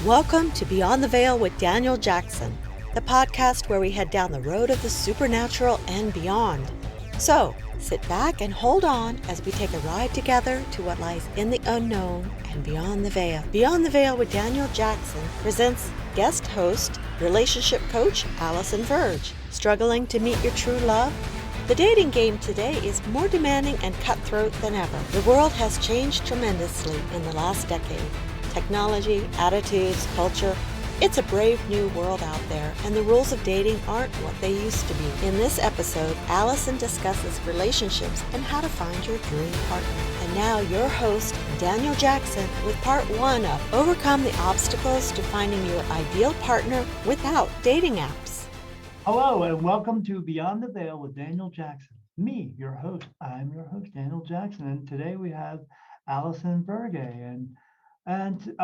Welcome to Beyond the Veil with Daniel Jackson, the podcast where we head down the road of the supernatural and beyond. So, sit back and hold on as we take a ride together to what lies in the unknown and beyond the veil. Beyond the Veil with Daniel Jackson presents guest host, relationship coach Alison Verge. Struggling to meet your true love? The dating game today is more demanding and cutthroat than ever. The world has changed tremendously in the last decade. Technology, attitudes, culture. It's a brave new world out there, and the rules of dating aren't what they used to be. In this episode, Alison discusses relationships and how to find your dream partner. And now your host, Daniel Jackson, with part 1 of Overcome the Obstacles to Finding Your Ideal Partner Without Dating Apps. Hello, and welcome to Beyond the Veil with Daniel Jackson. Me, your host. I'm your host, Daniel Jackson, and today we have Alison Verge. And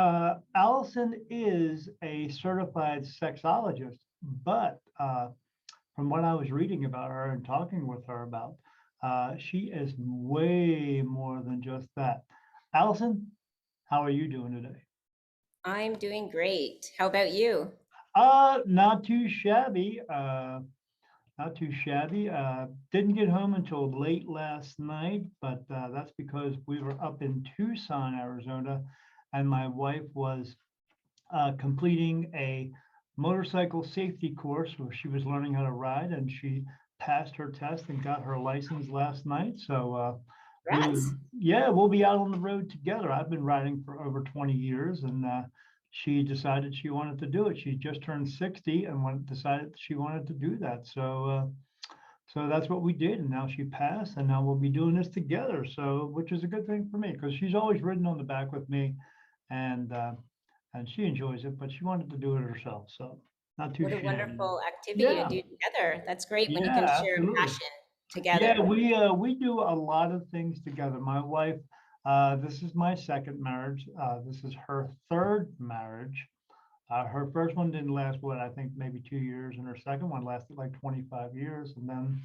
Alison is a certified sexologist, but from what I was reading about her and talking with her about, she is way more than just that. Alison, how are you doing today? I'm doing great. How about you? Not too shabby. Not too shabby. Didn't get home until late last night, but that's because we were up in Tucson, Arizona, and my wife was completing a motorcycle safety course where she was learning how to ride, and she passed her test and got her license last night. So Congrats. we'll be out on the road together. I've been riding for over 20 years, and she decided she wanted to do it. She just turned 60 and decided she wanted to do that. So that's what we did, and now she passed, and now we'll be doing this together. So, which is a good thing for me because she's always ridden on the back with me, and she enjoys it, but she wanted to do it herself. So not too What a shabby. wonderful activity to Yeah, do together. That's great when you yeah, can share a absolutely. passion Yeah, together. we do a lot of things together. My wife, this is my second marriage. This is her third marriage. Her first one didn't last, I think maybe 2 years, and her second one lasted like 25 years. And then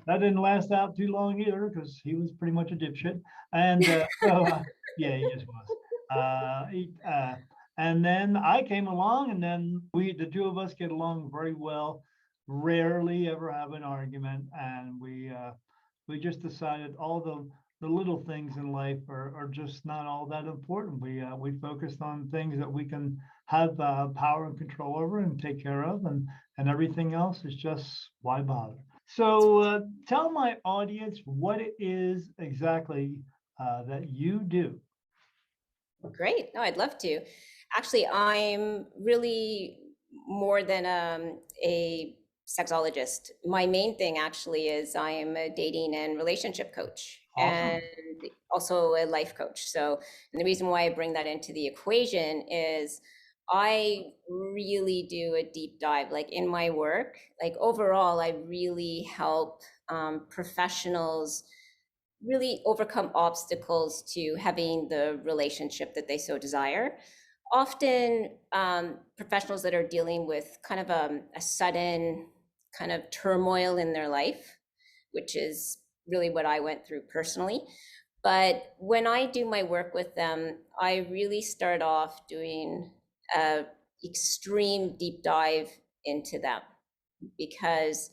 that didn't last out too long either because he was pretty much a dipshit. And yeah, he just was. And then I came along, and then the two of us get along very well. Rarely ever have an argument, and we just decided all the little things in life are just not all that important. We focused on things that we can have power and control over and take care of, and everything else is just why bother. So tell my audience what it is exactly that you do. Great. No, I'd love to. Actually, I'm really more than a sexologist. My main thing actually is I am a dating and relationship coach and Awesome. also a life coach. So, and the reason why I bring that into the equation is I really do a deep dive, like in my work, like overall, I really help professionals really overcome obstacles to having the relationship that they so desire. Often professionals that are dealing with kind of a sudden kind of turmoil in their life, which is really what I went through personally. But when I do my work with them, I really start off doing a extreme deep dive into them, because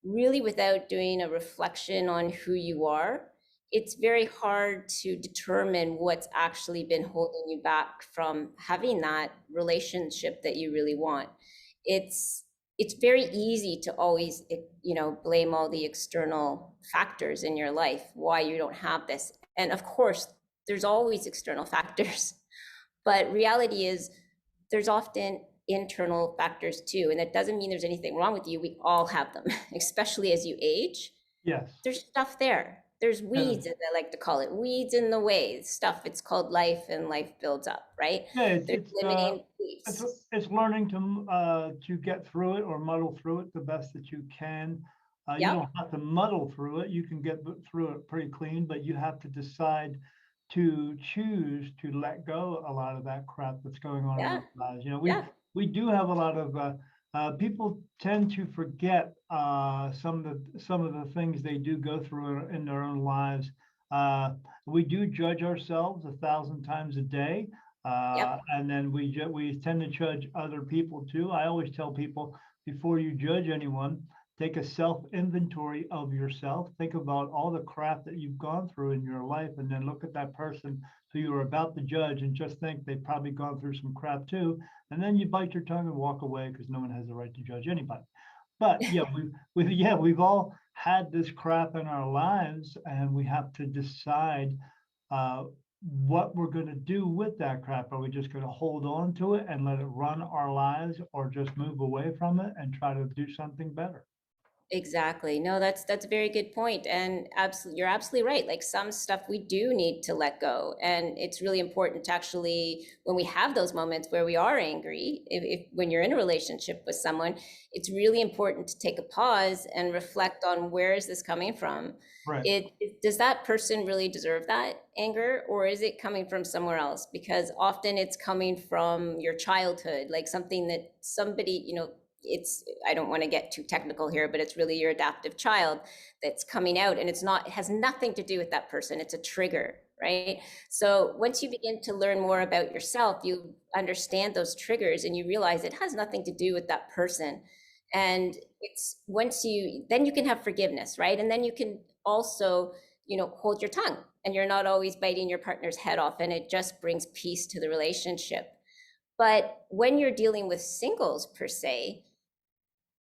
really without doing a reflection on who you are, it's very hard to determine what's actually been holding you back from having that relationship that you really want. It's very easy to always, blame all the external factors in your life why you don't have this. And of course, there's always external factors, but reality is there's often internal factors too. And that doesn't mean there's anything wrong with you. We all have them, especially as you age. Yes. There's stuff there. There's weeds, as I like to call it, weeds in the way, stuff. It's called life, and life builds up, right? Yeah, There's limiting beliefs. it's learning to get through it or muddle through it the best that you can. You Yep. don't have to muddle through it. You can get through it pretty clean, but you have to decide to choose to let go a lot of that crap that's going on in Yeah. our lives. Yeah. We do have a lot of people tend to forget some of the things they do go through in their own lives. We do judge ourselves 1,000 times a day. Yep. And then we tend to judge other people too. I always tell people, before you judge anyone, take a self inventory of yourself. Think about all the crap that you've gone through in your life, and then look at that person who you are about to judge and just think they've probably gone through some crap too. And then you bite your tongue and walk away, because no one has the right to judge anybody. But yeah, we've all had this crap in our lives, and we have to decide uh, what we're going to do with that crap. Are we just going to hold on to it and let it run our lives, or just move away from it and try to do something better? Exactly. No, that's a very good point. And absolutely, you're absolutely right. Like some stuff we do need to let go. And it's really important to actually, when we have those moments where we are angry, if when you're in a relationship with someone, it's really important to take a pause and reflect on, where is this coming from? Right. Does that person really deserve that anger, or is it coming from somewhere else? Because often it's coming from your childhood, like something that somebody, it's, I don't want to get too technical here, but it's really your adaptive child that's coming out, and it has nothing to do with that person. It's a trigger, right? So once you begin to learn more about yourself, you understand those triggers and you realize it has nothing to do with that person. And it's once you, then you can have forgiveness, right? And then you can also, hold your tongue, and you're not always biting your partner's head off, and it just brings peace to the relationship. But when you're dealing with singles per se,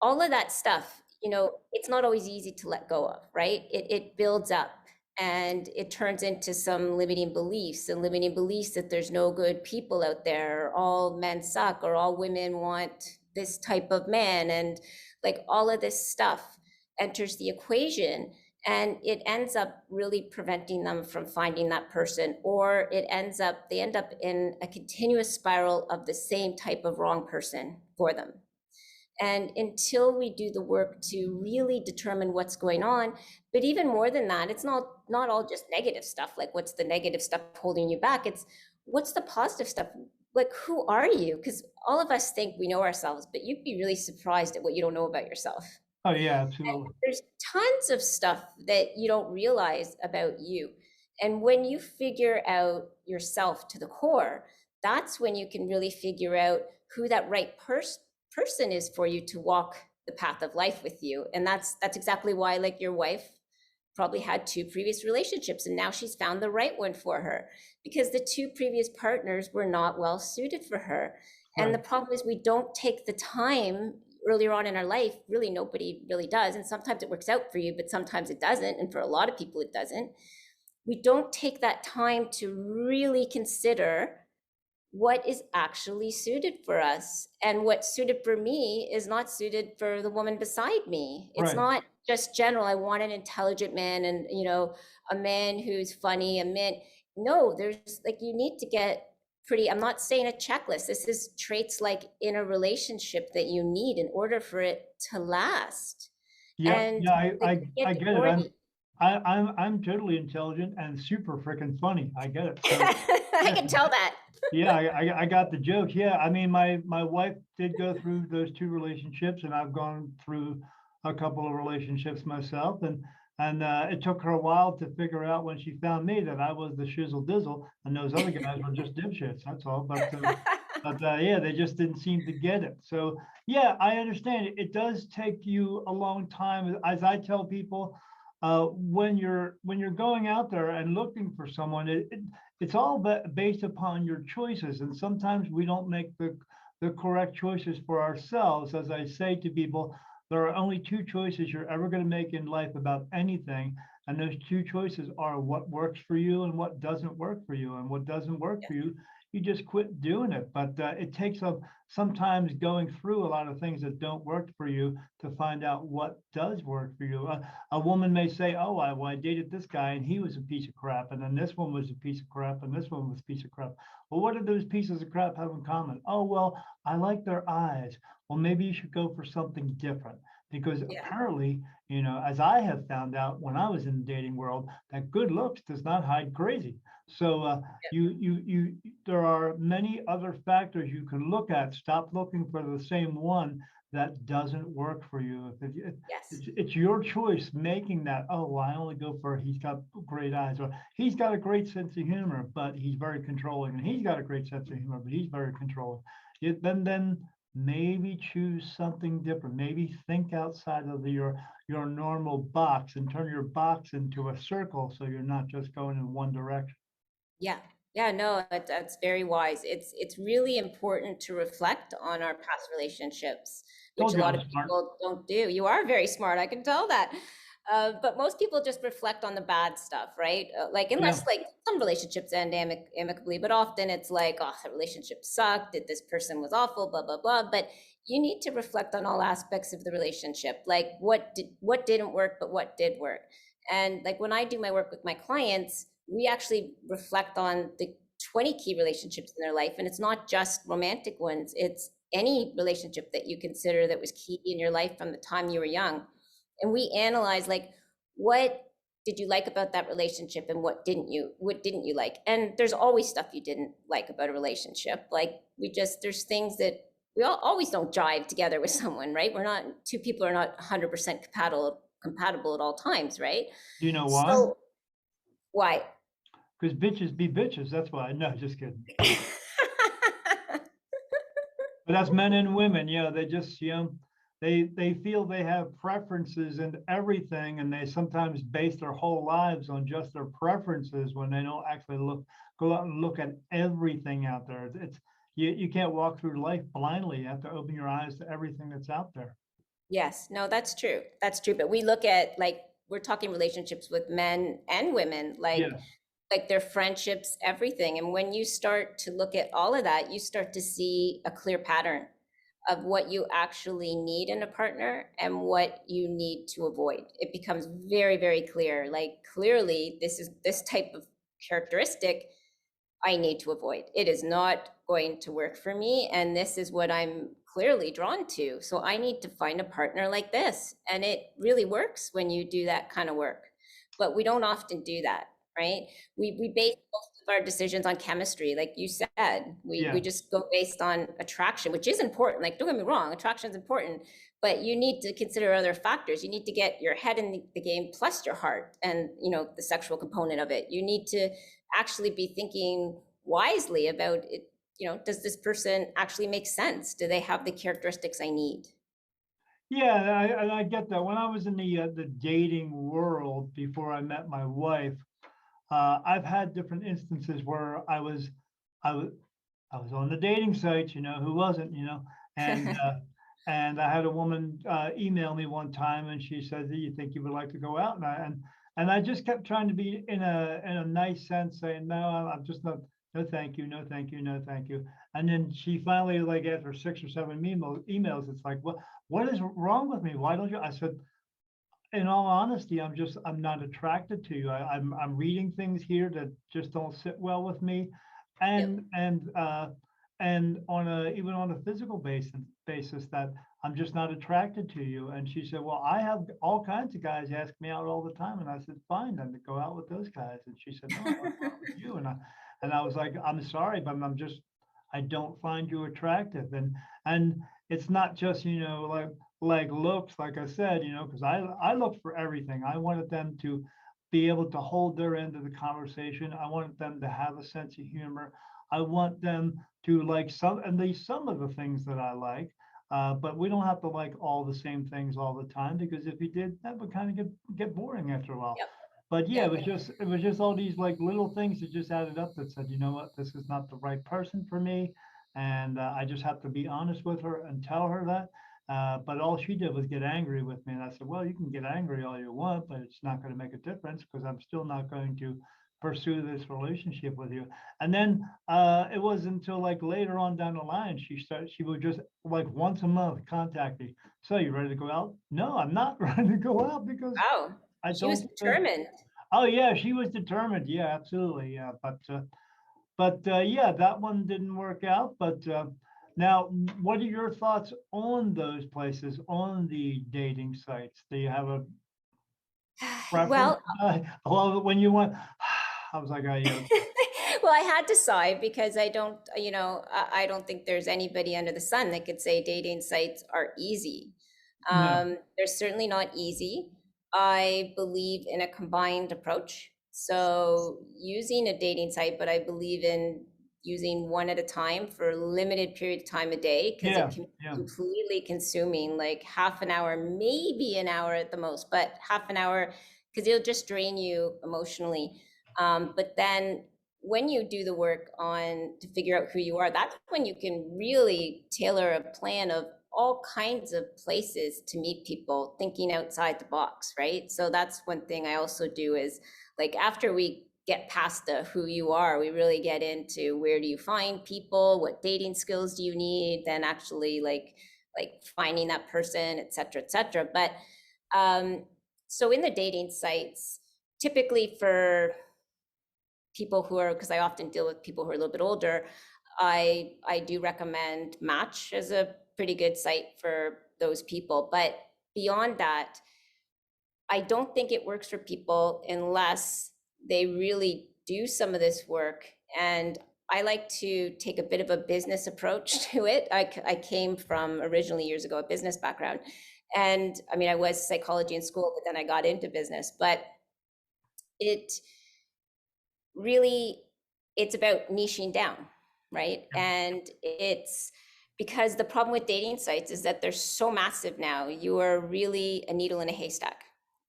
all of that stuff, it's not always easy to let go of, right? It builds up, and it turns into some limiting beliefs, and limiting beliefs that there's no good people out there, or all men suck, or all women want this type of man. And like all of this stuff enters the equation, and it ends up really preventing them from finding that person, or they end up in a continuous spiral of the same type of wrong person for them. And until we do the work to really determine what's going on, but even more than that, it's not all just negative stuff. Like, what's the negative stuff holding you back? It's what's the positive stuff? Like, who are you? Because all of us think we know ourselves, but you'd be really surprised at what you don't know about yourself. Oh yeah, And absolutely. there's tons of stuff that you don't realize about you. And when you figure out yourself to the core, that's when you can really figure out who that right person is for you to walk the path of life with you. And that's exactly why, like, your wife probably had two previous relationships, and now she's found the right one for her, because the two previous partners were not well suited for her. And the Right. problem is, we don't take the time earlier on in our life. Really, nobody really does. And sometimes it works out for you, but sometimes it doesn't. And for a lot of people, it doesn't. We don't take that time to really consider what is actually suited for us. And what's suited for me is not suited for the woman beside me. It's Right. not just general, I want an intelligent man, and a man who's funny, a man. No, there's, like, you need to get pretty, I'm not saying a checklist. This is traits, like, in a relationship, that you need in order for it to last. Yeah, And yeah, like, I get get it. more. I'm totally intelligent and super freaking funny. I get it. So I yeah, can tell that. yeah, I got the joke. Yeah, I mean, my wife did go through those two relationships, and I've gone through a couple of relationships myself, and it took her a while to figure out, when she found me, that I was the shizzle dizzle, and those other guys were just dipshits. That's all. But yeah, they just didn't seem to get it. So yeah, I understand it. It does take you a long time, as I tell people. When you're going out there and looking for someone, it's all based upon your choices, and sometimes we don't make the correct choices for ourselves. As I say to people, there are only two choices you're ever going to make in life about anything, and those two choices are what works for you and what doesn't work for you. And what doesn't work for you, you just quit doing it. But it takes sometimes going through a lot of things that don't work for you to find out what does work for you. A woman may say, "Oh, I dated this guy and he was a piece of crap, and then this one was a piece of crap, and this one was a piece of crap." Well, what do those pieces of crap have in common? Oh, well, I like their eyes. Well, maybe you should go for something different, because Yeah. apparently, as I have found out when I was in the dating world, that good looks does not hide crazy. So there are many other factors you can look at. Stop looking for the same one that doesn't work for you. Yes. It's your choice making that. Oh, well, I only go for he's got great eyes, or he's got a great sense of humor, but he's very controlling, and he's got a great sense of humor, but he's very controlling. Then maybe choose something different. Maybe think outside of your normal box and turn your box into a circle so you're not just going in one direction. Yeah. Yeah, no, that's very wise. It's really important to reflect on our past relationships, which Told a you I lot was of smart. people don't do. You are very smart, I can tell that. But most people just reflect on the bad stuff, right? Like Yeah. unless like some relationships end amicably, but often it's like, oh, the relationship sucked. This person was awful, blah blah blah. But you need to reflect on all aspects of the relationship, like what didn't work, but what did work. And like when I do my work with my clients, we actually reflect on the 20 key relationships in their life. And it's not just romantic ones, it's any relationship that you consider that was key in your life from the time you were young. And we analyze like, what did you like about that relationship and what didn't you like? And there's always stuff you didn't like about a relationship. Like there's things that we always don't jive together with someone, right? Two people are not 100% compatible at all times, right? Do you know why? So why? Because bitches be bitches. That's why. No, just kidding. But that's men and women. They just they feel they have preferences and everything, and they sometimes base their whole lives on just their preferences when they don't actually go out and look at everything out there. It's you can't walk through life blindly. You have to open your eyes to everything that's out there. Yes, no, that's true. That's true. But we look at like we're talking relationships with men and women, Yes. like their friendships, everything. And when you start to look at all of that, you start to see a clear pattern of what you actually need in a partner and what you need to avoid. It becomes very, very clear. Like clearly, this type of characteristic I need to avoid. It is not going to work for me. And this is what I'm clearly drawn to. So I need to find a partner like this. And it really works when you do that kind of work. But we don't often do that, right? We base most of our decisions on chemistry, like you said. We Yeah. just go based on attraction, which is important. Like, don't get me wrong, attraction is important, but you need to consider other factors. You need to get your head in the game plus your heart and the sexual component of it. You need to actually be thinking wisely about it. Does this person actually make sense? Do they have the characteristics I need? Yeah, I get that. When I was in the dating world before I met my wife, I've had different instances where I was I was on the dating sites, who wasn't, and I had a woman email me one time, and she said, "Do you think you would like to go out?" And I just kept trying to be in a nice sense, saying, "No, I'm just not. No, thank you. No, thank you. No, thank you." And then she finally, like after 6 or 7 emails, it's like, what is wrong with me? Why don't you? I said, in all honesty, I'm not attracted to you. I'm reading things here that just don't sit well with me, Yep. and on a even on a physical basis that I'm just not attracted to you. And she said, "Well, I have all kinds of guys ask me out all the time," and I said, "Fine, then to go out with those guys." And she said, "No, I want to go out with you." And I was like, "I'm sorry, but I don't find you attractive." And it's not just like looks, like I said, because I looked for everything. I wanted them to be able to hold their end of the conversation. I wanted them to have a sense of humor. I want them to like at least some of the things that I like. But we don't have to like all the same things all the time, because if you did, that would kind of get boring after a while. Yep. But yeah, Yep. it was just all these like little things that just added up that said, you know what, this is not the right person for me, and I just have to be honest with her and tell her that. But all she did was get angry with me, and I said, well, you can get angry all you want, but it's not going to make a difference, because I'm still not going to pursue this relationship with you. And then it was until like later on down the line, she would just like once a month contact me. So you ready to go out? No, I'm not ready to go out, because Wow. I She was don't. determined. Oh yeah, she was determined. Yeah, absolutely. Yeah, but yeah, that one didn't work out. But now, what are your thoughts on those places, on the dating sites? Do you have a preference? Well, Well, when you went, I was like, oh yeah. Well, I had to sigh because I don't, I don't think there's anybody under the sun that could say dating sites are easy. No, They're certainly not easy. I believe in a combined approach. So using a dating site, but I believe in using one at a time for a limited period of time a day because it yeah, can be yeah, completely consuming, like half an hour, maybe an hour at the most, but half an hour because it'll just drain you emotionally. But then when you do the work on to figure out who you are, that's when you can really tailor a plan of all kinds of places to meet people, thinking outside the box, right? So that's one thing I also do is like after we get past the who you are, we really get into where do you find people, what dating skills do you need, then actually like finding that person, et cetera, et cetera. But so in the dating sites, typically for people who are, because I often deal with people who are a little bit older, I do recommend Match as a pretty good site for those people. But beyond that, I don't think it works for people unless they really do some of this work. And I like to take a bit of a business approach to it. I came from originally years ago a business background. And I mean, I was psychology in school, but then I got into business. But it really, it's about niching down, right? yeah, And it's because the problem with dating sites is that they're so massive now. You are really a needle in a haystack.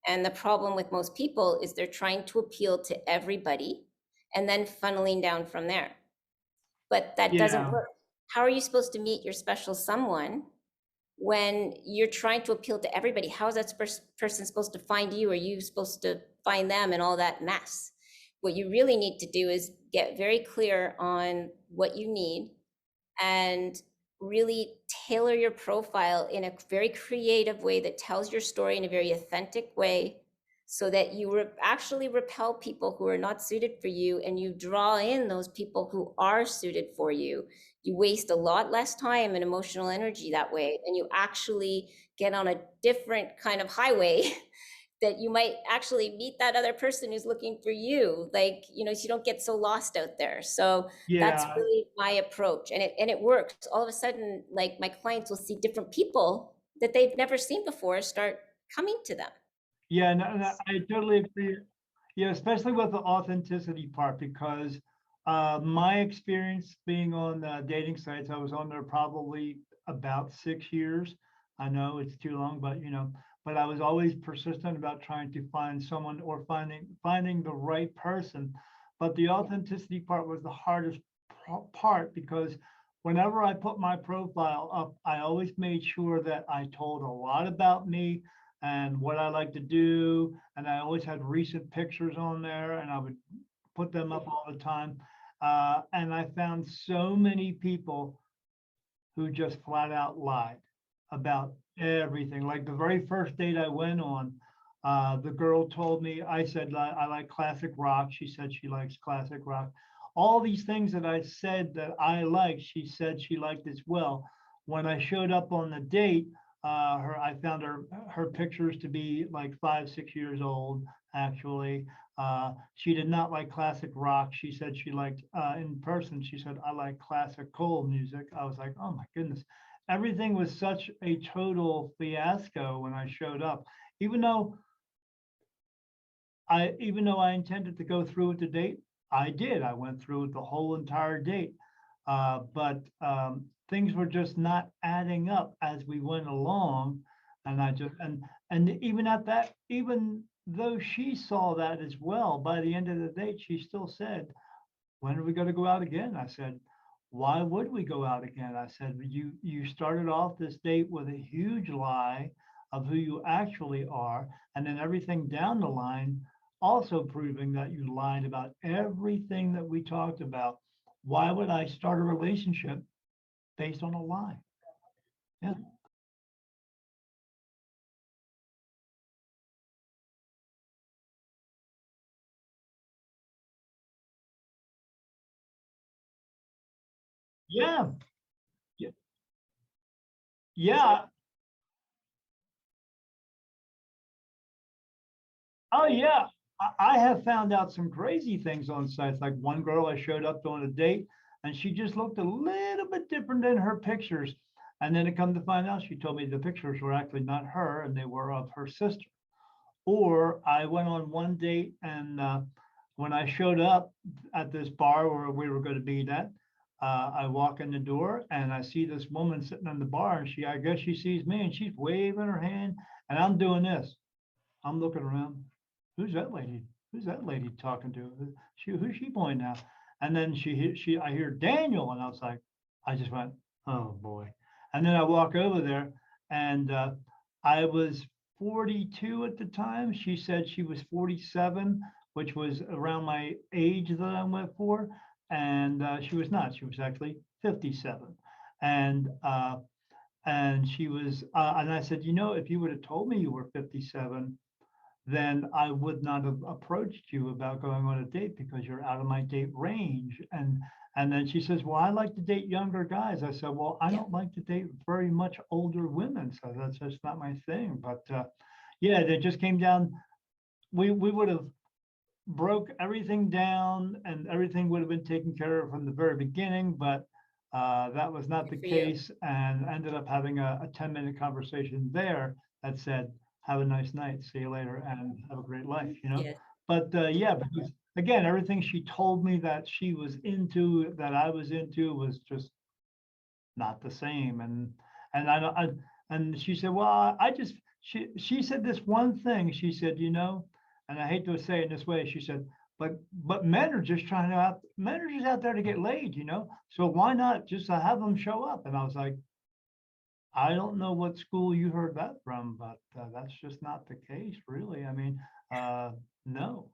And the problem with most people is they're trying to appeal to everybody and then funneling down from there. But that doesn't yeah, work. How are you supposed to meet your special someone when you're trying to appeal to everybody? How is that person supposed to find you? Are you supposed to find them and all that mess? What you really need to do is get very clear on what you need and really tailor your profile in a very creative way that tells your story in a very authentic way so that you actually repel people who are not suited for you and you draw in those people who are suited for you. You waste a lot less time and emotional energy that way, and you actually get on a different kind of highway that you might actually meet that other person who's looking for you, like, so you don't get so lost out there. So that's yeah. really my approach, and it works. All of a sudden, like, my clients will see different people that they've never seen before start coming to them. Yeah, no, no, I totally agree. Yeah, especially with the authenticity part, because my experience being on dating sites, I was on there probably about 6 years. I know it's too long, but but I was always persistent about trying to find someone or finding the right person. But the authenticity part was the hardest part because whenever I put my profile up, I always made sure that I told a lot about me and what I like to do. And I always had recent pictures on there and I would put them up all the time. And I found so many people who just flat out lied about everything. Like the very first date I went on, the girl told me, I said, I like classic rock. She said she likes classic rock. All these things that I said that I liked, she said she liked as well. When I showed up on the date, I found her pictures to be like 5, 6 years old, actually. She did not like classic rock. She said she liked, in person, she said, I like classical music. I was like, oh my goodness. Everything was such a total fiasco when I showed up. Even though I intended to go through with the date, I did. I went through with the whole entire date. But things were just not adding up as we went along. And I just and even at that, even though she saw that as well, by the end of the date, she still said, when are we going to go out again? I said, why would we go out again? I said, you started off this date with a huge lie of who you actually are, and then everything down the line also proving that you lied about everything that we talked about. Why would I start a relationship based on a lie? Yeah. Yeah. Yeah. Yeah. Oh yeah. I have found out some crazy things on sites. Like one girl I showed up on a date, and she just looked a little bit different than her pictures. And then it come to find out, she told me the pictures were actually not her, and they were of her sister. Or I went on one date, and when I showed up at this bar where we were going to be at, I walk in the door and I see this woman sitting in the bar, and I guess she sees me, and she's waving her hand, and I'm doing this. I'm looking around. Who's that lady? Who's that lady talking to? Who's she pointing at? And then I hear Daniel, and I was like, I just went, oh boy. And then I walk over there, and I was 42 at the time. She said she was 47, which was around my age that I went for, and she was not. She was actually 57, and she was, and I said, if you would have told me you were 57, then I would not have approached you about going on a date because you're out of my date range. And then she says, well, I like to date younger guys. I said, well, I Yeah. don't like to date very much older women. So that's just not my thing. But yeah, it just came down. We would have broke everything down and everything would have been taken care of from the very beginning. But that was not the For you. case, and ended up having a 10-minute conversation there that said, have a nice night, see you later, and have a great life. Yeah. But yeah, because again, everything she told me that she was into, that I was into, was just not the same. And and she said, well, she said this one thing. She said, and I hate to say it this way, she said, but men are just out there to get laid. So why not just have them show up? And I was like, I don't know what school you heard that from, but that's just not the case, really. I mean, no.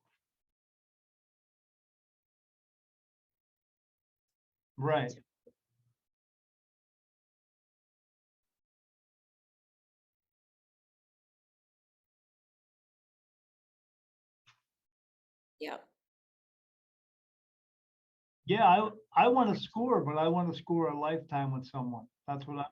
Right. Yeah. Yeah, I want to score, but I want to score a lifetime with someone. That's what I.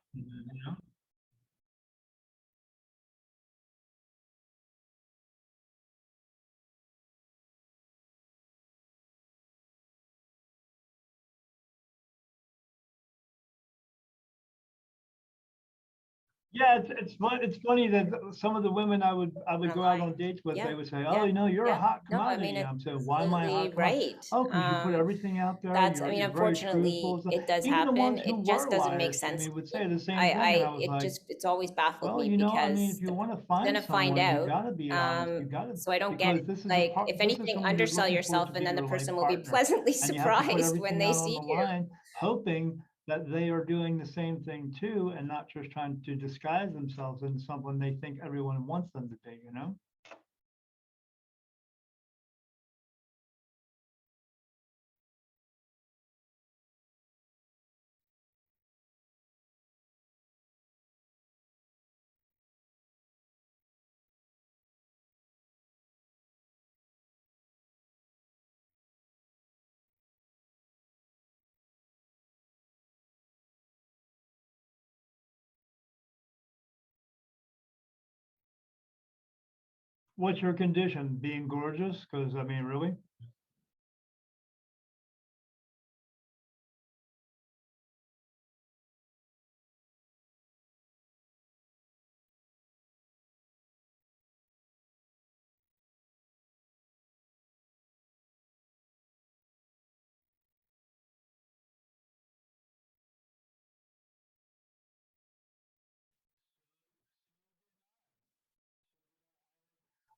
Yeah, it's funny that some of the women I would go out Online. on dates with, Yeah. they would say, "Oh, Yeah. you're a Yeah. hot No, I mean, commodity." it's I'm saying, "Why am I a absolutely hot commodity?" right. "Oh, because you put everything out there. I mean, You're very truthful." unfortunately, So it does even the happen. ones who It were just doesn't make liars to sense me to would me. say the same thing, and I was like, It's always baffled "Well, me I mean, if because you the want to person's find gonna find someone, you out. got to be honest. You got to, So I don't get it. because this is a Like, part. if This is anything, someone you're undersell looking for yourself, to and be then the your life person will be partner, pleasantly and you have to put surprised when everything they out on the see you. line, hoping that they are doing the same thing too, and not just trying to disguise themselves into someone they think everyone wants them to be. What's your condition? Being gorgeous? Because I mean, really?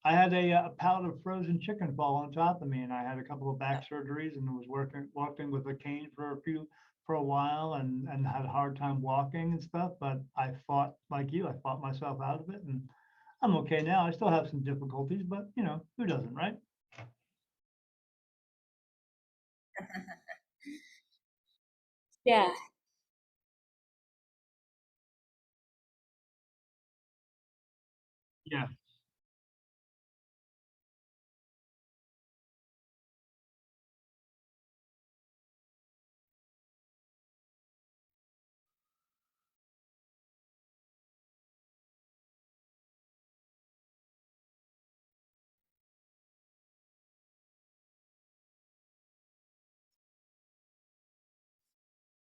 I had a pallet of frozen chicken fall on top of me, and I had a couple of back surgeries, and was walking with a cane for a while, and had a hard time walking and stuff. But I fought like you. I fought myself out of it, and I'm okay now. I still have some difficulties, but who doesn't, right? Yeah. Yeah.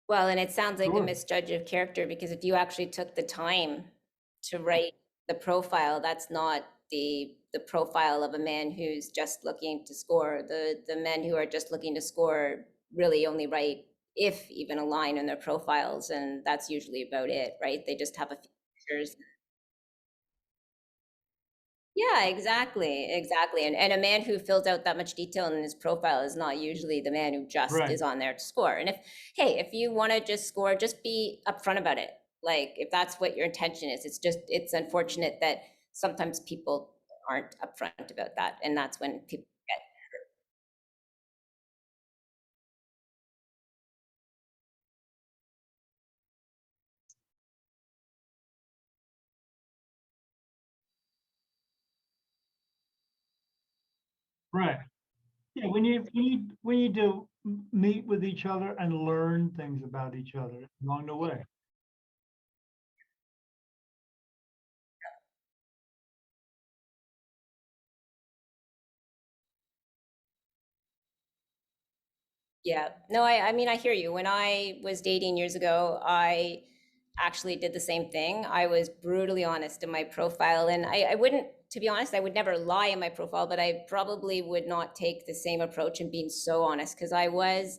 Well, and it sounds like a Sure. misjudge of character, because if you actually took the time to write the profile, that's not the profile of a man who's just looking to score. The men who are just looking to score really only write, if even, a line in their profiles, and that's usually about it, right? They just have a few pictures. Yeah, exactly, exactly. And a man who fills out that much detail in his profile is not usually the man who just Right. is on there to score. And if, hey, if you want to just score, just be upfront about it. Like, if that's what your intention is, it's unfortunate that sometimes people aren't upfront about that. And that's when people get, Right. Yeah, we need to meet with each other and learn things about each other along the way. yeah. No, I mean, I hear you. When I was dating years ago, I actually did the same thing. I was brutally honest in my profile, and I wouldn't, to be honest, I would never lie in my profile, but I probably would not take the same approach in being so honest, because I was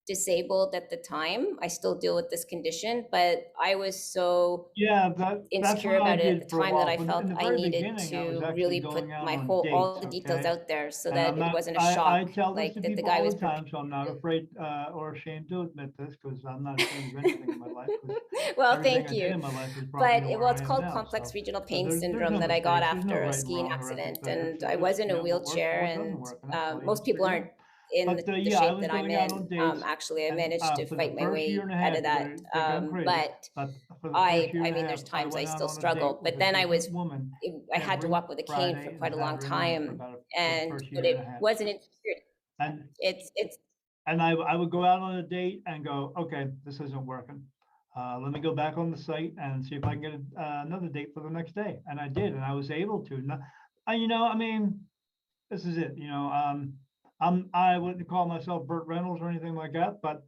disabled at the time. I still deal with this condition, but I was so Yeah, that's insecure what I about it at the did for a time that while. I But in felt the I very needed beginning, I was to actually really put going out my on whole, all dates, the details okay? out there so And that I'm it not wasn't a I shock, tell this like to that the people guy all was the prepared. time, so I'm not afraid or ashamed to admit this because I'm not ashamed of anything in my life because Well, everything thank I did you. in my life has brought me But to where well, I it's am called now. complex So regional so pain there's syndrome no that I got mistakes, there's no after a right and skiing wrong, or accident, it's and I just, was in you a know, what works or wheelchair, what doesn't and work, and that's all you most need to people figure aren't out. in But the yeah, I shape was that I'm going out on in. dates, Actually, I and managed to for the fight my first year way and a out half, of you're that. going to think I'm crazy, But but for the first year I and a mean, half, there's I times I went out still on a date struggle, with but a then different woman I had to every walk with a cane for Friday and quite a long Saturday night for time, about for the and first but year and a it half. wasn't insecurity. And It's I would go out on a date and go, okay, this isn't working. Let me go back on the site and see if I can get another date for the next day. And I did, and I was able to. I mean, this is it. I wouldn't call myself Burt Reynolds or anything like that, but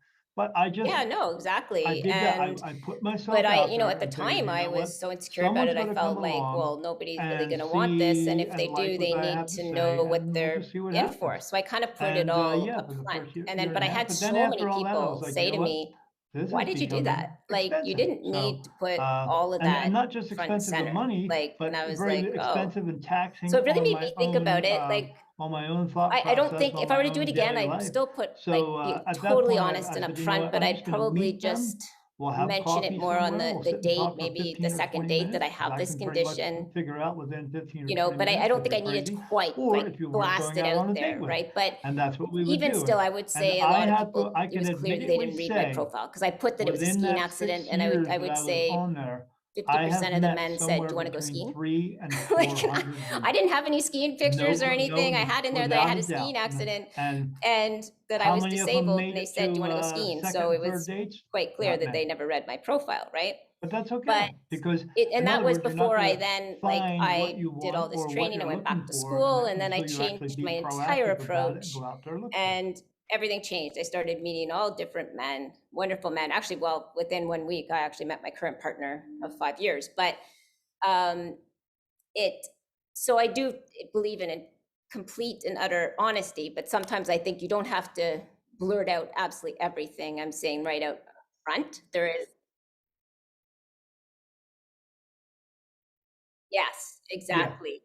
yeah, no, I exactly. did that. And I put but myself I, out at there the and figured, time, you I know what, was so insecure about someone's it. I going to come felt like, along well, nobody's really and going to want this. And see if they and like do, what they I need have to to say, know what and we'll they're just see what in for. happens. So I kind of put it And all yeah, up for the front. first year, And then, year and but a I half. had But then so many after all that, I was people like, you say know to what? me, This why is did you do becoming that? Like, you expensive. didn't So, need to put all of and that not just front and expensive in center. money, Like, and but I was very like, oh. expensive and So taxing it really made me think about it. Like, on my own thought I don't process, think on if I were my to do it own again, daily I'd life. still put, like, So be at that totally point, honest I and said, you know upfront, what? but I'm just I'd going to probably meet just them. We'll have mention it coffee more on somewhere. We'll the sit and date, talk for maybe the 15 or second 20 date that I minutes because have I this can pretty much condition, figure out within 15 or 20 but I minutes don't if think I you're needed to crazy quite or like if you weren't blast going it out on out a date there, with. right? But And that's what we would even do. still, I would And say a lot of I people, it can was clear that they admittedly didn't read my say profile, because I put that it was a within skiing that six accident, and I years that would I was say on there, I have 50% of the met men said, "Do somewhere you want to go between skiing?" three and Like, 400 I women. didn't have any skiing No, pictures or anything. I no, had in there that I without had a a skiing doubt. accident And and that I how was many of them disabled, and made they it said, "Do you to want to go skiing?" second So and it third was dates? quite clear Not that they many. never read my profile, right? But that's But okay because, and in that other was words, you're not before going I to then, like, find what I you did all want this or what training. I you're went looking back to for school, and then I until you actually changed my be entire proactive about it and approach, go out there looking for it. and everything changed. I started meeting all different men, wonderful men. Actually, well, within 1 week, I actually met my current partner of 5 years. But um, it, so I do believe in a complete and utter honesty, but sometimes I think you don't have to blurt out absolutely everything I'm saying right out front. There is, yes, Yeah, exactly.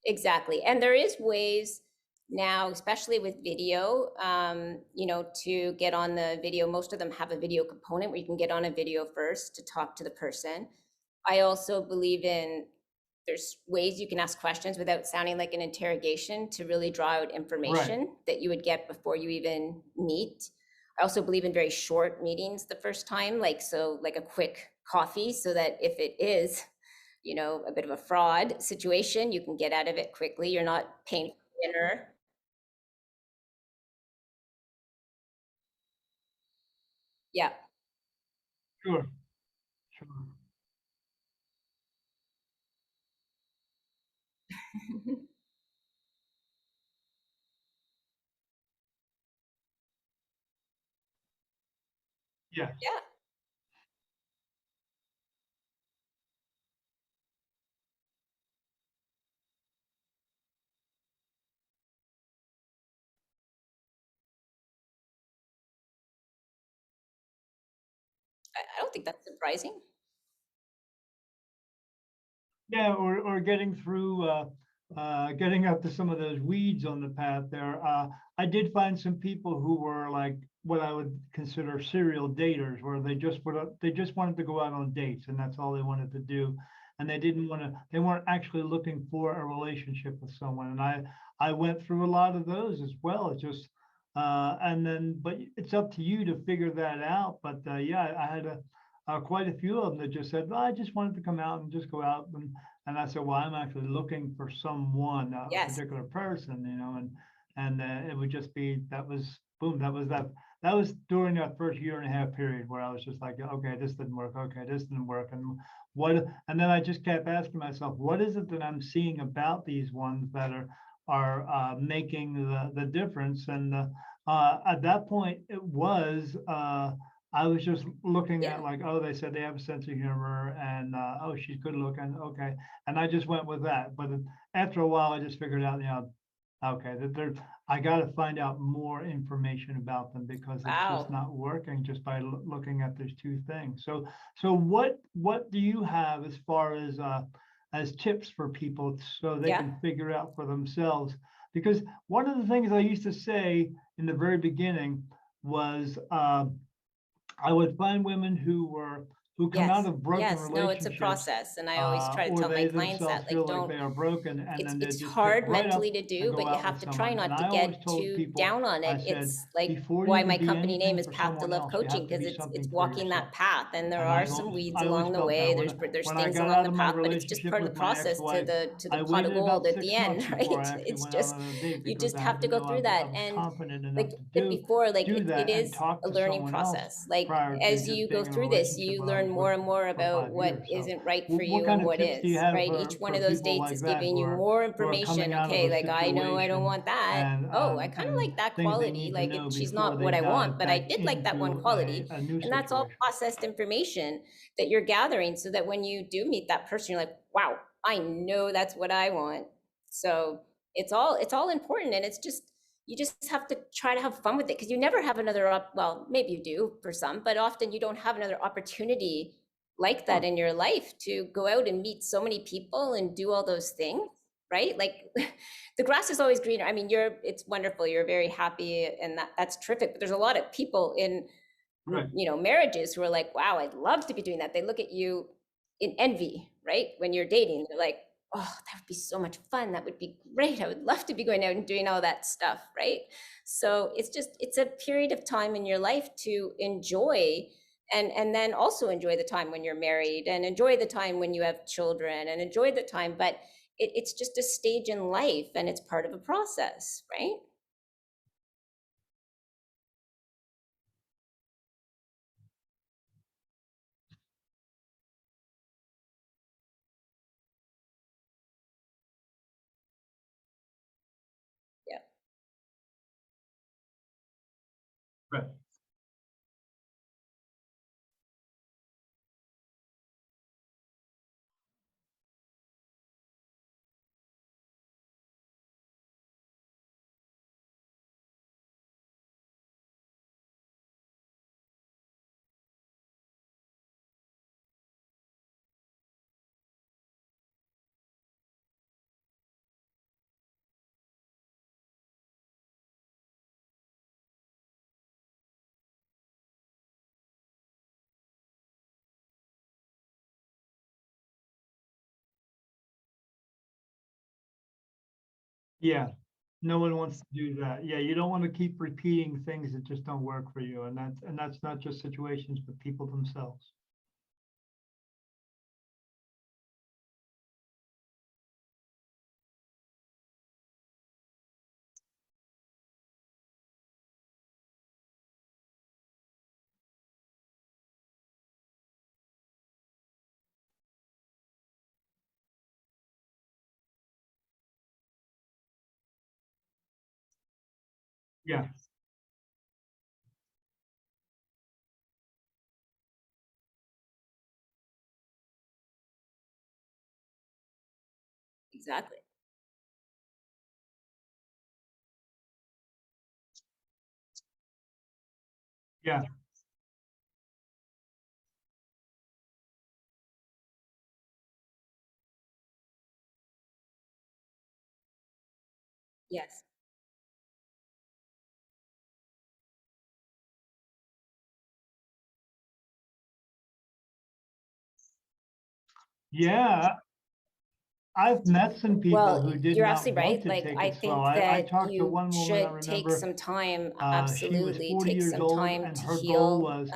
Exactly. And there is ways now, especially with video, to get on the video. Most of them have a video component where you can get on a video first to talk to the person. I also believe in, there's ways you can ask questions without sounding like an interrogation to really draw out right. information that you would get before you even meet. I also believe in very short meetings the first time, like a quick coffee, so that if it is, a bit of a fraud situation, you can get out of it quickly. You're not paying for dinner. Yeah. Sure, sure. Yeah. Yeah. I don't think that's surprising. Yeah, or getting through, getting up to some of those weeds on the path there. I did find some people who were like what I would consider serial daters, where they just wanted to go out on dates, and that's all they wanted to do, and they weren't actually looking for a relationship with someone. And I went through a lot of those as well. It's just, and then, but it's up to you to figure that out. But yeah, I had quite a few of them that just said, well, I just wanted to come out and just go out. And I said, well, I'm actually looking for someone, a Yes. particular person, and it would just be that was boom, that was during that first year and a half period where I was just like, okay, this didn't work, okay, this didn't work, and then I just kept asking myself, what is it that I'm seeing about these ones that are making the difference? And at that point, it was. I was just looking Yeah. at like, oh, they said they have a sense of humor, and oh, she's good looking, okay, and I just went with that. But after a while, I just figured out, okay, that there, I got to find out more information about them because it's just Wow. not working just by looking at those two things. So what do you have as tips for people so they Yeah. can figure out for themselves? Because one of the things I used to say in the very beginning was I would find women who come out Yes. of broken Yes. No, it's a relationships, process. And I always try to or tell my they clients themselves that, like, feel like don't, they are broken, and then they it's just pick hard right up mentally to and do, go but you out have with to try someone. And not to I always get told too people, down on I it. said, It's like before you why can my be company name anything is for Path to someone Love else, you Coaching, have to because be it's something for walking that yourself. path, and there And are some weeds I always along the felt that way. There's when I things got along out the of my path, but it's just relationship part of the with my process to ex-wife, the I pot of waited about gold at the 6 months end, before right? I actually It's went out just, on a date you because just I have had to to go know through I that. was And confident like enough to I said before, like do it that and is talk a to learning someone else process. Like prior to as just you being go in a through this, relationship you I was learn more with and more for about 5 what years. So, isn't right for what you and kind of what tips do you is, have right? Each one for of those people dates like is that giving you more who are information. coming out of Okay, a like I know I don't situation want that. and Oh, I kind of and like that things they quality. need to Like know she's before not they what I want, dive but I back did like that one into quality. a new And that's all situation? processed information that you're gathering, so that when you do meet that person, you're like, wow, I know that's what I want. So it's all important, and it's just, you just have to try to have fun with it, because you never have another well, maybe you do for some, but often you don't have another opportunity like that Sure. in your life to go out and meet so many people and do all those things, right? Like the grass is always greener. I mean, it's wonderful, you're very happy, and that's terrific, but there's a lot of people in, Right. marriages who are like, wow, I'd love to be doing that. They look at you in envy, right? When you're dating, they're like, oh, that would be so much fun. That would be great. I would love to be going out and doing all that stuff, right? So it's a period of time in your life to enjoy, and then also enjoy the time when you're married, and enjoy the time when you have children, and enjoy the time, but it's just a stage in life, and it's part of a process, right? Yeah. Right. Yeah. No one wants to do that. Yeah, you don't want to keep repeating things that just don't work for you, and that's not just situations, but people themselves. Yeah. Exactly. Yeah, Yes. yeah. I've met some people Well, who did you're not absolutely want right. to Like, take I it slow. think I that talked to you one woman I should take remember, some time, she was absolutely 40 take years some old, time and to her goal heal, was,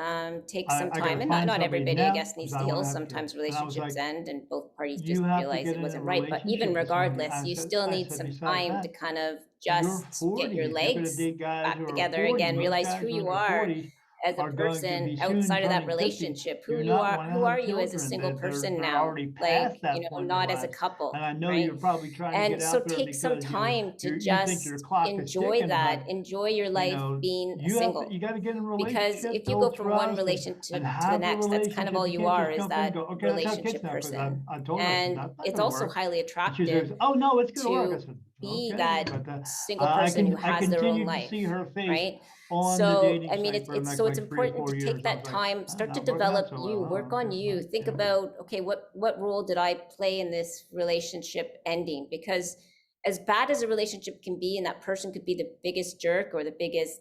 take some I got to time. And find not somebody everybody, I now guess, because needs I to don't want heal. to have kids. Sometimes And I was relationships like, end and both parties you just have to realize get it in a wasn't right. But even relationship with somebody. regardless, you still I need said, some besides time that, to kind of you're just get 40. your If you're going to legs date guys who back are together 40, again, most realize guys who who are in you their are 40s as a are going to person be soon outside of that turning 50, relationship, do not want to who have are you as a children. single person They're now, already like, past that point in their not as a lives. couple, And I know right? you're probably trying to get And so out there take some because time to you think your just clock is enjoy ticking, that, but enjoy your you life know, being a single. you got to get in a Because relationship, if you go build from one trust, relationship and to the have the next, that's kind of relationship. all You you can't are, just is jump in and that go, okay, let's have kids relationship now. Because person. I told her, I said, And that's not it's going to also work. highly And she says, attractive oh no, it's going to work. I to said, be okay, that but single person who I has their own continued to see life, her face right? on the So, dating I mean, site for it's so it's like 3 or 4 important to take years. I was that like, time, start to not working out develop so you, well. work Huh? on Okay, you, well, think about, okay, what role did I play in this relationship ending? Because as bad as a relationship can be, and that person could be the biggest jerk or the biggest,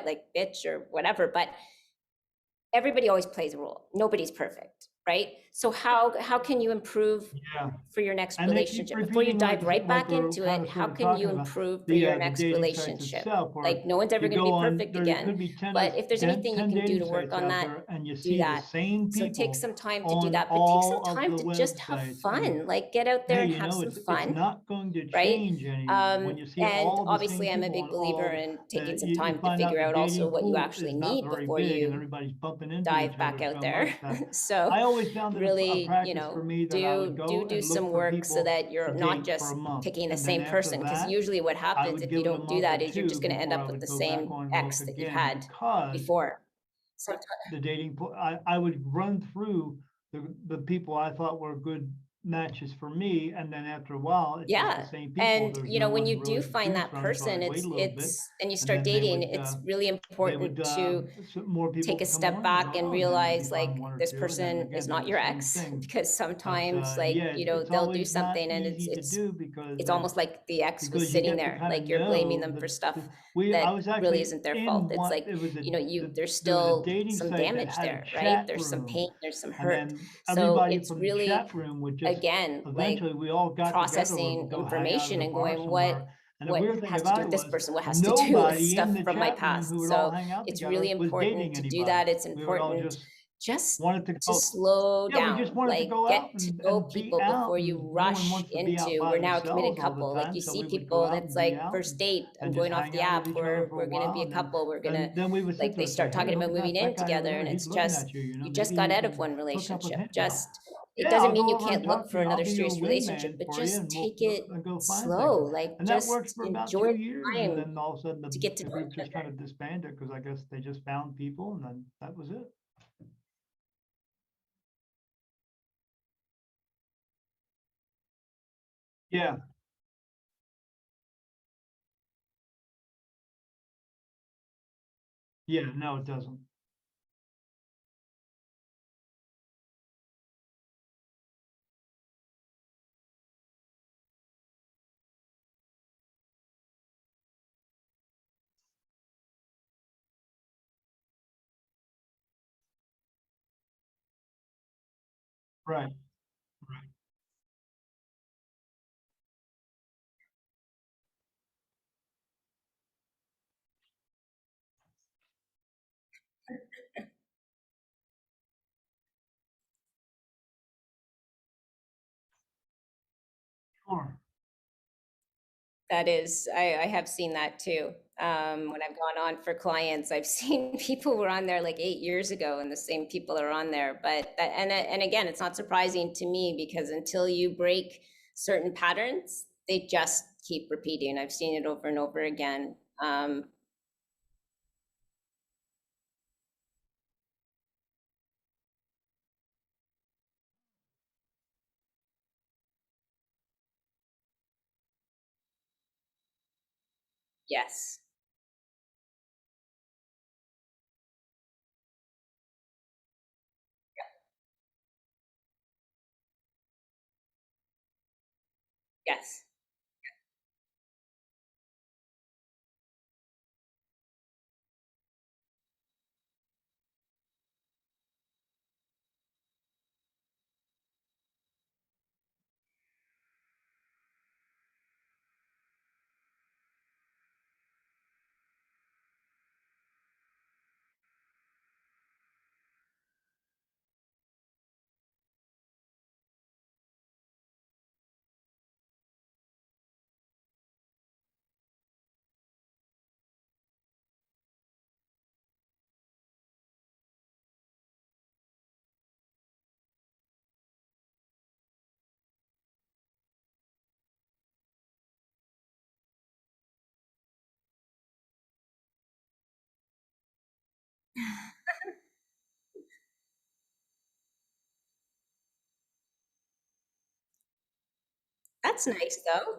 like bitch or whatever, but everybody always plays a role. Nobody's perfect, right? So how can you improve yeah. for your next And they keep relationship before you repeating dive right like back we're into kind it? of How sort of can you talking about improve for your the next dating sites relationship? itself, where Like, no one's ever you going to go be on, perfect there again, could be 10 but if there's anything you 10 can do dating to work sites on out that, there, and you do see the that. same So take people some time to do on that, but take some all of time the to just have websites. And fun. Like, get out there hey, and you have know, some it's fun, not going to right? change any when you see And all the same obviously, I'm a people on big believer all in taking some you time to find out figure the out also dating what you pool actually is not need very before big, and you everybody's bumping into each dive back other out so there. much that So I always found it a really, practice for me that I would go do and look some for work so people that to you're not date for just a month, picking the and then same after person. Because that usually what I happens would if you give it a don't do month or that is you're two just going to end before I up with would the go back same on and look ex that you've again, had because before. Sometimes, the dating pool, I would run through the people I thought were good matches for me, and then after a while, it's just the yeah. same people. And There's no when one you do really to find choose that from, so person, I'd wait a little bit, and you and start then dating, it's really they would important to more people take a would come step along, and I back go, and oh, and then I'd be realize, finding like, one or this two, and then person is again do not the your same ex. thing. Because But sometimes, like, yeah, it's they'll do always not something and easy to do because it's almost like the ex was you sitting get to there, kind of like you're blaming know them for stuff I that was really actually isn't their fault. in It's one, like, it was there's there was a still dating some site that damage had a there, right? chat There's some room, pain, there's some and hurt. then So everybody it's from the really, chat room would just again, like, eventually we all got together, we processing would go hang out at information a and bar going, somewhere. And the weird thing has to do about with it this was person? What has to do with nobody in stuff the from my chat room who past? would all So hang out it's together really was important dating to do anybody. that. It's We would all important just just wanted to to go. slow Yeah, we just down, wanted to like, go out get to know and be people out, before you and no one rush wants to be out into, by we're now a themselves committed all the couple. Like, time. you So see we would go people and out it's and be like, out first date, I'm and just going off hang the out with app, each other for a we're gonna while. be a And couple, we're gonna, then we would sit like, there they and say, start hey, talking look about at moving that in guy over together, there. and He's it's looking just, at you. You know, you just maybe got you out of can one hook up with relationship. him. Just, it Yeah, doesn't I'll mean go you over and can't look talk to for you. I'll another be your serious relationship, wingman but for you, just and take it we'll go find slow, things. like, And that worked just for about enjoy 2 years. And time then all of a sudden to get to the know group each just kind other. of disbanded because I guess they just found people, and then that was it. Yeah. Yeah. No, it doesn't. Right. Right. Sure. That is, I have seen that too. When I've gone on for clients, I've seen people were on there like 8 years ago, and the same people are on there. But that, and again, it's not surprising to me because until you break certain patterns, they just keep repeating. I've seen it over and over again. Yes. Yes. That's nice though.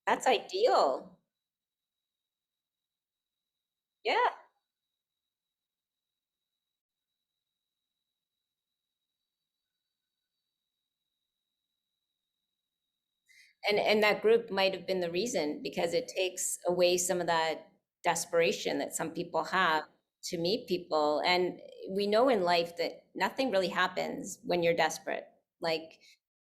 That's ideal. Yeah. And that group might have been the reason, because it takes away some of that desperation that some people have to meet people. And we know in life that nothing really happens when you're desperate. Like,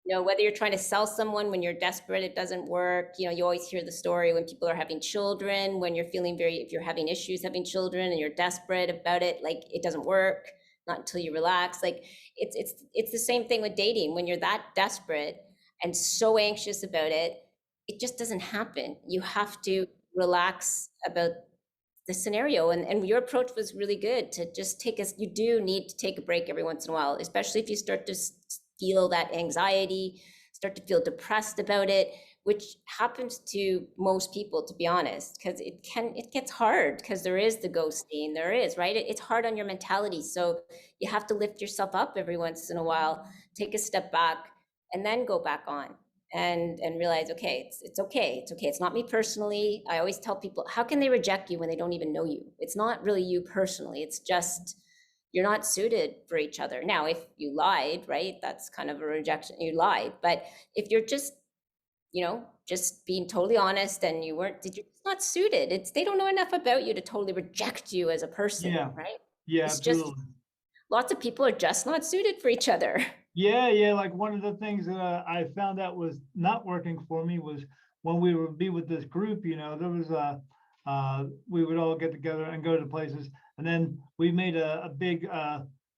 whether you're trying to sell someone when you're desperate, it doesn't work. You always hear the story when people are having children, when you're feeling if you're having issues having children and you're desperate about it, like it doesn't work, not until you relax. Like it's the same thing with dating. When you're that desperate and so anxious about it, it just doesn't happen. You have to relax about the scenario. And your approach was really good to just you do need to take a break every once in a while, especially if you start to feel that anxiety, start to feel depressed about it, which happens to most people, to be honest, because it gets hard, because there is the ghosting, there is, right? It's hard on your mentality. So you have to lift yourself up every once in a while, take a step back, and then go back on and realize, okay, it's okay. It's okay. It's not me personally. I always tell people, how can they reject you when they don't even know you? It's not really you personally. It's just you're not suited for each other. Now, if you lied, right, that's kind of a rejection. You lied. But if you're just being totally honest, and you're just not suited, they don't know enough about you to totally reject you as a person, Yeah, right? yeah, It's just absolutely. lots of people are just not suited for each other. Yeah, yeah. Like one of the things that I found out was not working for me was when we would be with this group. There was we would all get together and go to places, and then we made a big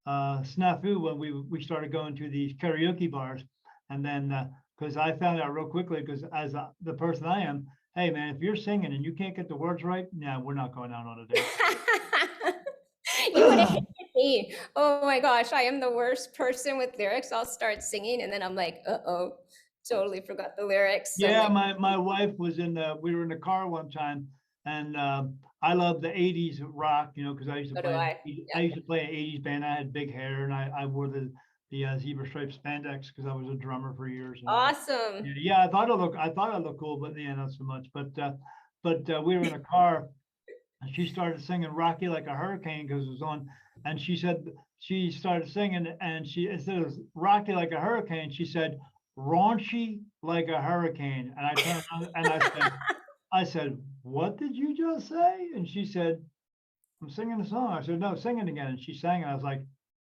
snafu when we started going to these karaoke bars, and then because I found out real quickly, because as the person I am, hey man, if you're singing and you can't get the words right, yeah, we're not going out on a date. You would have hated me. Oh my gosh, I am the worst person with lyrics. I'll start singing and then I'm like, uh-oh, totally forgot the lyrics. So I'm Yeah, like, my wife was we were in the car one time, and I love the 80s rock, because I used to so do play I. I Yep. used to play an 80s band. I had big hair, and I wore the zebra striped spandex because I was a drummer for years. And Awesome. yeah, I thought I looked cool, but yeah, not so much. But we were in a car, and she started singing "Rocky Like a Hurricane" because it was on, and she started singing, and she, instead of "Rocky Like a Hurricane," she said "Raunchy like a Hurricane," and I turned around and I said, "What did you just say?" And she said, "I'm singing a song." I said, "No, sing it again." And she sang it. I was like,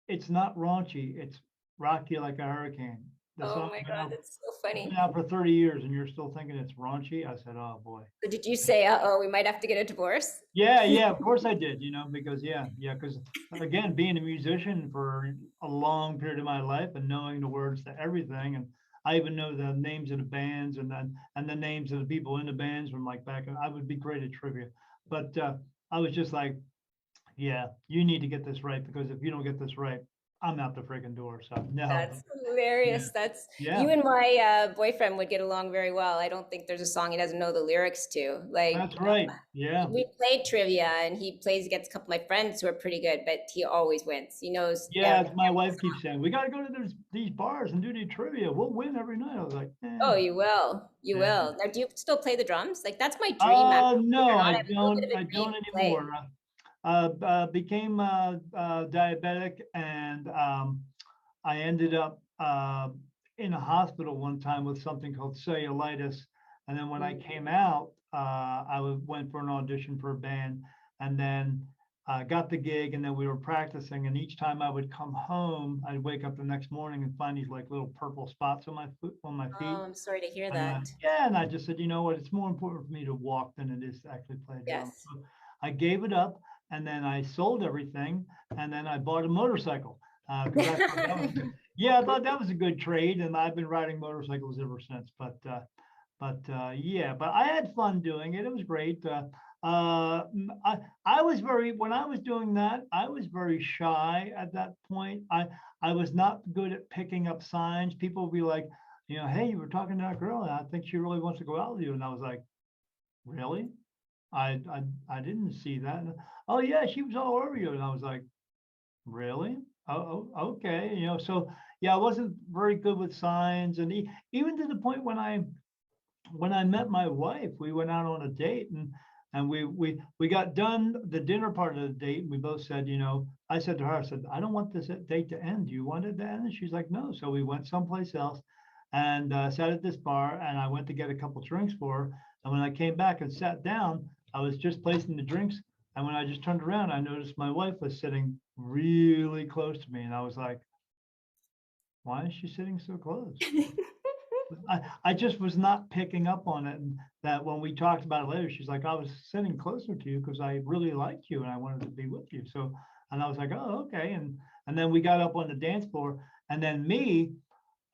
"It's not raunchy. It's Rock You Like a Hurricane." The Oh song's my been God, out, that's so it's been funny. out for 30 years, and you're still thinking it's raunchy. I said, "Oh boy." So did you say, uh-oh, we might have to get a divorce? Yeah, yeah, of course I did, because because again, being a musician for a long period of my life and knowing the words to everything, and I even know the names of the bands and the names of the people in the bands from like back. I would be great at trivia, but I was just like, yeah, you need to get this right, because if you don't get this right, I'm out the freaking door. So no, That's yeah, hilarious. That's yeah, you and my boyfriend would get along very well. I don't think there's a song he doesn't know the lyrics to. that's right. Yeah, We played trivia, and he plays against a couple of my friends who are pretty good, but he always wins. He knows yeah. As my wife keeps saying, we got to go to these bars and do the trivia. We'll win every night. I was like, Oh, you will. You yeah. will. Now, do you still play the drums? Like that's my dream. Believe it No, or not, I I have a little bit don't. of I a dream don't to play. anymore. Became diabetic, and I ended up in a hospital one time with something called cellulitis. And then when I came out, went for an audition for a band, and then got the gig. And then we were practicing. And each time I would come home, I'd wake up the next morning and find these like little purple spots on my feet. Oh, I'm sorry to hear And that. yeah, and I just said, you know what? It's more important for me to walk than it is to actually play drums. Yes. So I gave it up, and then I sold everything, and then I bought a motorcycle because I thought that was yeah, I thought that was a good trade, and I've been riding motorcycles ever since. Yeah, but I had fun doing it. It was great. I was very when I was doing that, I was very shy at that point. I was not good at picking up signs. People would be like, hey, you were talking to that girl, and I think she really wants to go out with you. And I was like, really? I didn't see that. Oh yeah, she was all over you. And I was like, really? Okay. So yeah, I wasn't very good with signs, and even to the point when I met my wife, we went out on a date, and we got done the dinner part of the date, and we both said, I said to her, I said, I don't want this date to end. Do you want it to end? And she's like, no. So we went someplace else and sat at this bar, and I went to get a couple drinks for her. And when I came back and sat down, I was just placing the drinks. And when I just turned around, I noticed my wife was sitting really close to me. And I was like, why is she sitting so close? I just was not picking up on it. And that when we talked about it later, she's like, I was sitting closer to you because I really liked you and I wanted to be with you. So, and I was like, oh, okay. And then we got up on the dance floor, and then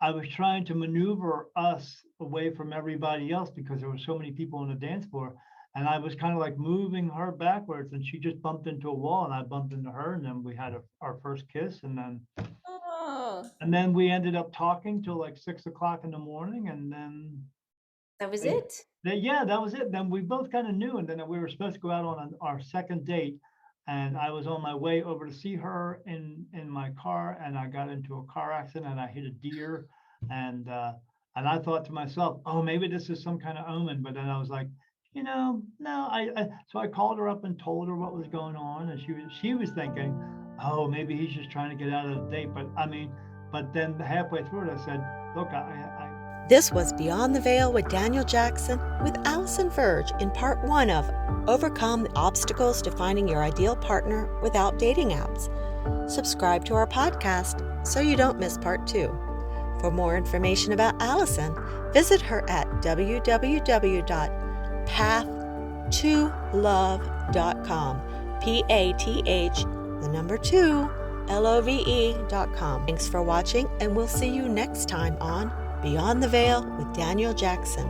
I was trying to maneuver us away from everybody else because there were so many people on the dance floor. And I was kind of like moving her backwards, and she just bumped into a wall, and I bumped into her, and then we had our first kiss, Oh, and then we ended up talking till like 6 o'clock in the morning, and then that was they, it. yeah, that was it. Then we both kind of knew, and then we were supposed to go out on our second date, and I was on my way over to see her in my car, and I got into a car accident, and I hit a deer, and I thought to myself, oh, maybe this is some kind of omen. But then I was like, no. So I called her up and told her what was going on, and she was thinking, oh, maybe he's just trying to get out of the date. But then halfway through it, I said, look, This was Beyond the Veil with Daniel Jackson with Alison Verge in part 1 of Overcome the Obstacles to Finding Your Ideal Partner Without Dating Apps. Subscribe to our podcast so you don't miss part 2. For more information about Alison, visit her at www.path2love.com. PATH2LOVE.com. Thanks for watching, and we'll see you next time on Beyond the Veil with Daniel Jackson.